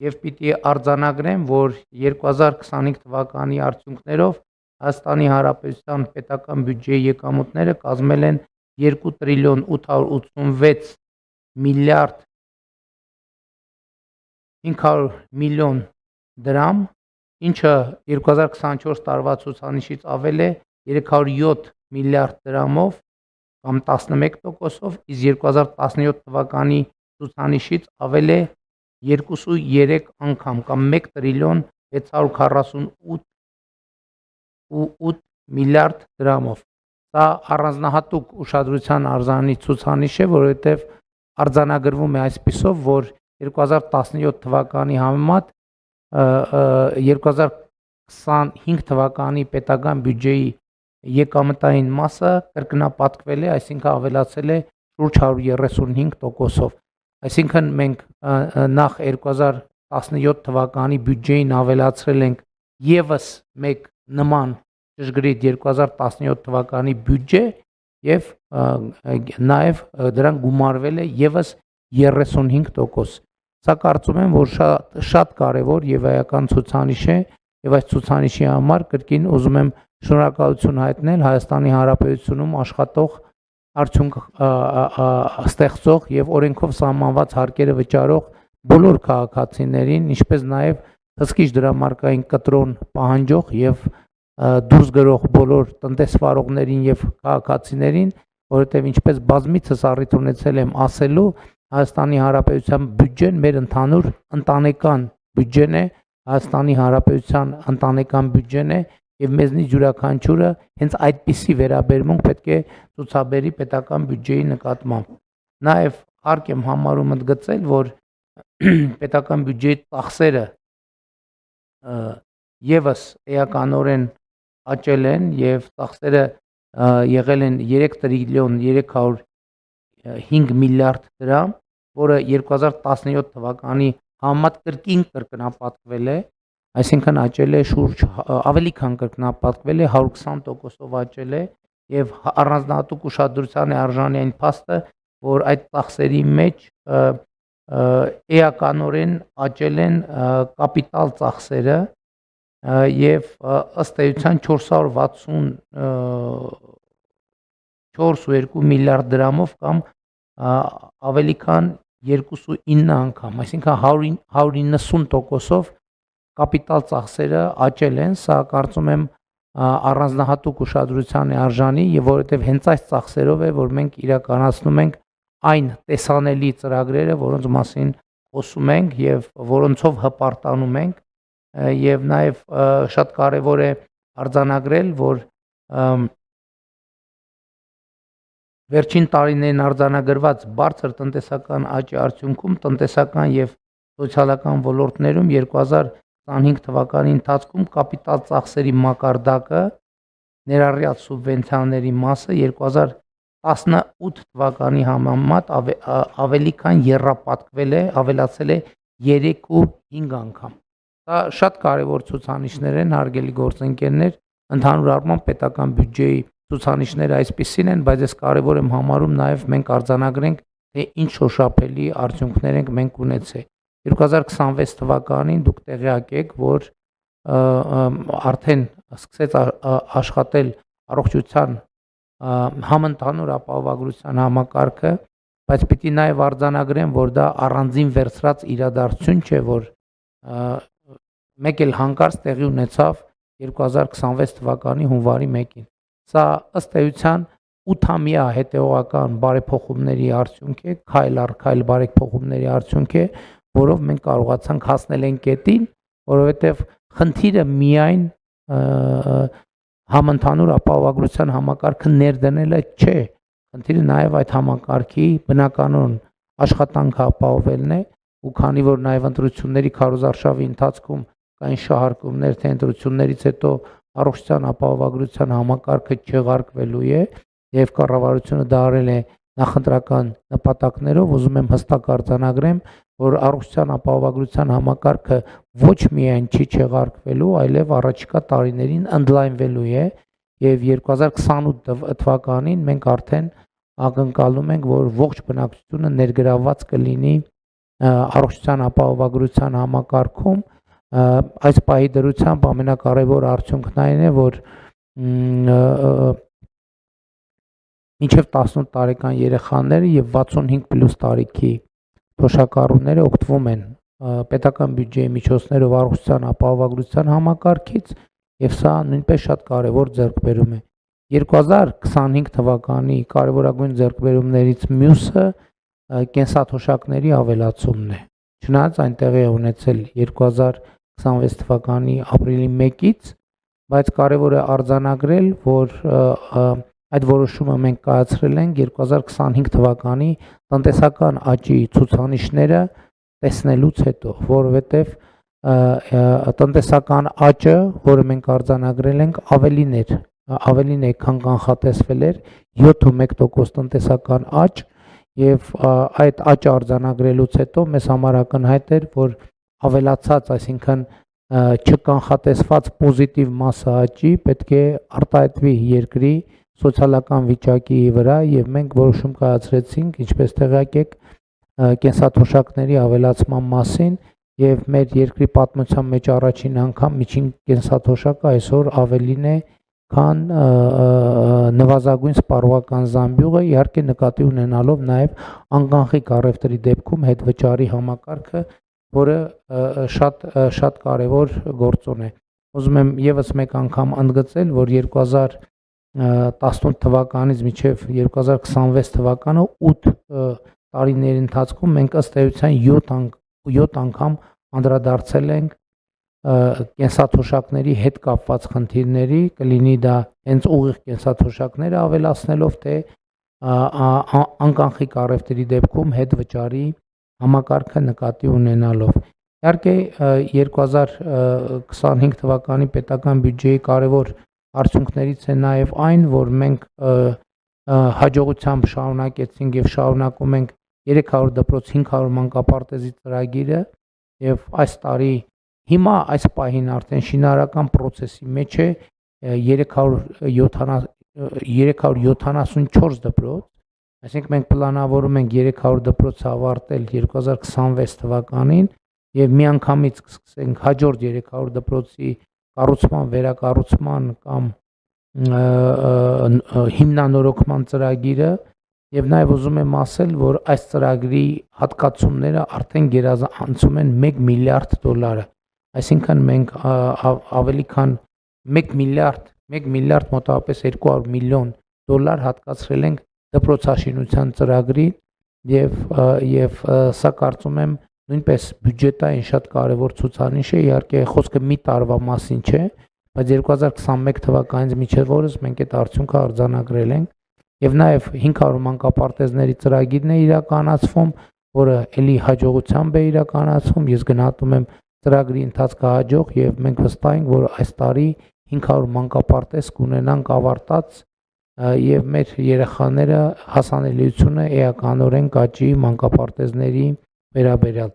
եւ պիտի արձանագրեմ, որ 2025 թվականի արդյունքներով Հայաստանի Հանրապետության պետական բյուջեի եկամուտները կազմել են 2 տրիլիոն 886 միլիարդ 500 միլիոն դրամ, ինչը 2024 տարվա ցուցանիշից ավել է 307 միլիարդ դրամով կամ 11%-ով, իսկ 2017 թվականի ցուցանիշից ավել է 2.3 անգամ կամ 1 տրիլիոն 648 միլիարդ դրամով։ Սա առանձնահատուկ ուշադրության արժանի ցուցանիշ է, որովհետև արձանագրվում է այսպիսով, որ 2017 թվականի համեմատ 2025 թվականի պետական բյուջեի եկամտային մասը կրկնապատկվել է, այսինքն ավելացել է շուրջ 135%-ով։ Այսինքն մենք նախ 2017 թվականի բյուջեին ավելացրել ենք եւս մեկ նման ճշգրիտ 2017 թվականի բյուջե եւ նաեւ դրան գումարվել է եւս 35%։ Սա կարծում եմ, որ շատ կարևոր եւ էական ցուցանիշ է եւ այս ցուցանիշի համար կրկին ուզում եմ շնորհակալություն հայտնել Հայաստանի Հանրապետությունում աշխատող արդյունք ստեղծող եւ օրենքով սահմանված հարկերը վճարող բոլոր քաղաքացիներին, ինչպես նաեւ հսկիչ դրամարկային կտրոն պահանջող եւ դուրս գրող բոլոր տնտեսվարողներին եւ քաղաքացիներին, որովհետեւ ինչպես բազմիցս առիթ ունեցել եմ ասելու, Հայաստանի Հանրապետության բյուջեն մեր ընդհանուր ընտանեկան բյուջեն է, Հայաստանի Հանրապետության ընտանեկան բյուջեն է եւ մեզնից յուրաքանչյուրը հենց այդպիսի վերաբերմունք պետք է ցուցաբերի պետական բյուջեի նկատմամբ։ Նաեւ հարկ եմ համարում ընդգծել, որ պետական բյուջեի ծախսերը եւս էականորեն աճել են եւ ծախսերը եղել են 3 տրիլիոն 305 միլիարդ դրամ, որը 2017 թվականի համեմատ կրկնապատկվել է, այսինքն աճել է շուրջ ավելի քան կրկնապատկվել է 120%-ով աճել է եւ առանձնահատուկ ուշադրության է արժանի այն փաստը, որ այդ ծախսերի մեջ էականորեն աճել են կապիտալ ծախսերը եւ ըստ էության 464.2 միլիարդ դրամով կամ ավելի քան 2.9 անգամ, այսինքն 190%-ով կապիտալ ծախսերը աճել են, սա կարծում եմ առանձնահատուկ ուշադրության է արժանի եւ որովհետեւ հենց այս ծախսերով է, որ մենք իրականացնում ենք այն տեսանելի ծրագրերը, որոնց մասին խոսում ենք եւ որոնցով հպարտանում ենք եւ նաեւ շատ կարեւոր է արձանագրել, որ վերջին տարիներին արձանագրված բարձր տնտեսական աճի արդյունքում տնտեսական եւ սոցիալական ոլորտներում 2025 թվականի ընթացքում կապիտալ ծախսերի մակարդակը ներառյալ սուբվենցիաների մասը 2018 թվականի համեմատ ավելի քան եռապատկվել է, ավելացել է 3.5 անգամ։ Դա շատ կարևոր ցուցանիշներ են, հարգելի գործընկերներ, ընդհանուր առմամբ պետական բյուջեի ցուցանիշները այսպիսին են, բայց ես կարևոր եմ համարում նաև մենք արձանագրենք, թե ինչ շոշափելի արդյունքներ ենք մենք ունեցել։ 2026 թվականին դուք տեղյակ եք, որ արդեն սկսեց աշխատել առողջության համընդհանուր ապահովագրության համակարգը, բայց պիտի նաև արձանագրեմ, որ դա առանձին վերցրած իրադարձություն չէ, որ մեկ էլ հանկարծ տեղի ունեցավ 2026 թվականի հունվարի 1-ին։ Սա ըստ էության 8-ամյա հետևողական բարեփոխումների արդյունք է, քայլ առ քայլ բարեփոխումների արդյունք է, որով մենք կարողացանք հասնել այն կետին, որովհետև խնդիրը միայն համընդհանուր ապահովագրության համակարգը ներդնելը չէ, խնդիրը նաև այդ համակարգի բնականon աշխատանքը ապահովելն է, ու քանի որ նաև ընտրությունների քարոզարշավի ընթացքում կային շահարկումներ, թե ընտրություններից հետո առողջության ապահովագրության համակարգը չեղարկվելու է եւ կառավարությունը դա արել է նախընտրական նպատակներով, ուզում եմ հստակ արձանագրեմ, որ առողջության ապահովագրության համակարգը ոչ միայն չի չեղարկվելու, այլև առաջիկա տարիներին ընդլայնվելու է եւ 2028 թվականին մենք արդեն ակնկալում ենք, որ ողջ բնակչությունը ներգրավված կլինի առողջության ապահովագրության համակարգում այս պահի դրությամբ ամենակարևոր արդյունքն այն է, որ մինչև 18 տարեկան երեխաները եւ 65+ տարիքի թոշակառուները օգտվում են պետական բյուջեի միջոցներով առողջության ապահովագրության համակարգից եւ սա նույնպես շատ կարևոր ձեռքբերում է 2025 թվականի կարևորագույն ձեռքբերումներից մյուսը կենսաթոշակների ավելացումն է չնայած այնտեղի է ունեցել 2026 թվականի ապրիլի 1-ից բայց կարևոր է արձանագրել որ այդ որոշումը մենք կայացրել ենք 2025 թվականի տնտեսական աճի ցուցանիշները տեսնելուց հետո, որովհետև տնտեսական աճը, որը մենք արձանագրել ենք, ավելին է, քան կանխատեսվել էր 7.1% տնտեսական աճ եւ այդ աճը արձանագրելուց հետո մեզ համար ակնհայտ էր, որ ավելացած, այսինքն չկանխատեսված պոզիտիվ մասսա աճի պետք է արտահայտվի երկրի սոցիալական վիճակի վրա եւ մենք որոշում կայացրեցինք, ինչպես տեղյակ եք, կենսաթոշակների ավելացման մասին եւ մեր երկրի պատմության մեջ առաջին անգամ միջին կենսաթոշակը այսօր ավելին է, քան նվազագույն սպառողական զամբյուղը, իհարկե նկատի ունենալով նաեւ անկանխիկ առևտրի դեպքում հետվճարի համակարգը, որը շատ կարևոր գործոն է։ Ուզում եմ եւս մեկ անգամ ընդգծել, որ 2018 թվականից մինչև 2026 թվականը 8 տարիների ընթացքում մենք ըստ էության 7 անգամ անդրադարձել ենք կենսաթոշակների հետ կապված խնդիրների, կլինի դա հենց ուղիղ կենսաթոշակները ավելացնելով, թե անկանխիկ առևտրի դեպքում հետվճարի համակարգը նկատի ունենալով։ Իհարկե 2025 թվականի պետական բյուջեի կարևոր արդյունքներից է նաև այն, որ մենք հաջողությամբ շարունակեցինք եւ շարունակում ենք 300 դպրոց 500 մանկապարտեզի ծրագիրը եւ այս տարի հիմա այս պահին արդեն շինարարական process-ի մեջ է 374 դպրոց, այսինքն մենք պլանավորում ենք 300 դպրոց ավարտել 2026 թվականին եւ միանգամից կսկսենք հաջորդ 300 դպրոցի կառուցման, վերակառուցման կամ հիմնանորոգման ծրագիրը եւ նաեւ ուզում եմ ասել, որ այս ծրագրի հատկացումները արդեն գերազանցում են $1 միլիարդ, այսինքն մենք ավելի քան 1 միլիարդ մոտավորապես $200 միլիոն հատկացրել ենք դպրոցաշինության ծրագրին եւ սա կարծում եմ նույնպես բյուջետային շատ կարևոր ցուցանիշ է, իհարկե խոսքը մի տարվա մասին չէ, բայց 2021 թվականից մինչև օրս մենք այդ արդյունքը արձանագրել ենք եւ նաեւ 500 մանկապարտեզների ծրագիրն է իրականացվում, որը ելի հաջողությամբ է իրականացվում, ես գնահատում եմ ծրագրի ընթացքը հաջող եւ մենք վստահ ենք, որ այս տարի 500 մանկապարտեզ կունենանք ավարտած եւ մեր երեխաները հասանելիությունը էականորեն կաճի մանկապարտեզների վերաբերյալ